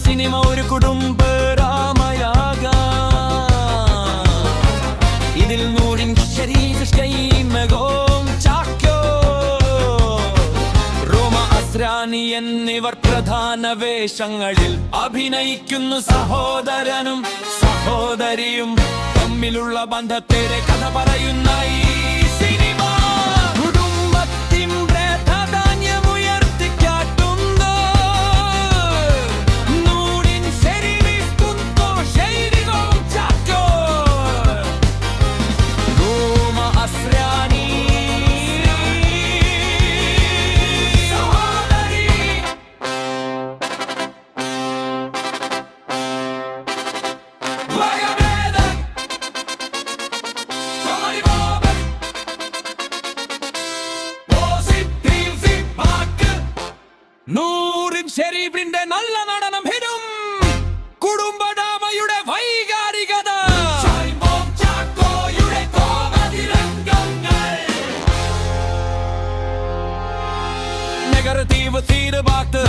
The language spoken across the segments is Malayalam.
സിനിമ ഒരു കുടുംബ രാമയാഗ ഇതിൽ നൂറിൻ ശരീരം ചാക്കോ റോമ അസ്രാനി എന്നിവർ പ്രധാന വേഷങ്ങളിൽ അഭിനയിക്കുന്നു. സഹോദരനും സഹോദരിയും തമ്മിലുള്ള ബന്ധത്തെ കഥ പറയുന്ന ഈ സിനിമ കുടുംബത്തിന്റെ പ്രാധാന്യമുയർത്തിക്കാട്ടുന്നു. നൂറിൻ ശരീരിക്കുന്നു ശൈലികളും ചാക്കോ റോമ അസ്രാനി നൂറിൻ ഷെരീഫിന്റെ നല്ല നടനം ഹിരും കുടുംബഡാമയുടെ വൈകാരികത നെഗറ്റീവ് തീരുമാനത്ത്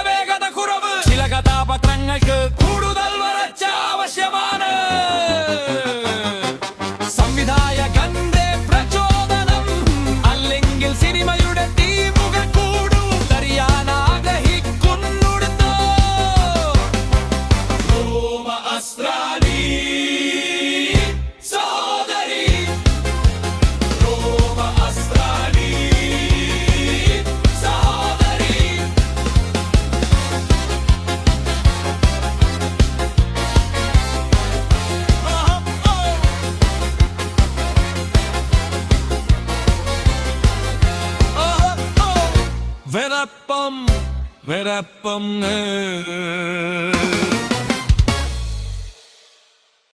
വേഗത കുറവ് ചില കഥാപാത്രങ്ങൾക്ക് കൂടുതൽ വളർച്ച ആവശ്യമാണ്. സംവിധായകന്റെ പ്രചോദനം അല്ലെങ്കിൽ സിനിമയുടെ തീമുകൾ കൂടുതലറിയാൻ ആഗ്രഹിക്കുന്നുണ്ടോ? റോമ അസ്രാനി സഹോദരി റോമ അസ്രാനി സഹോദരി വെറപ്പം വെറപ്പം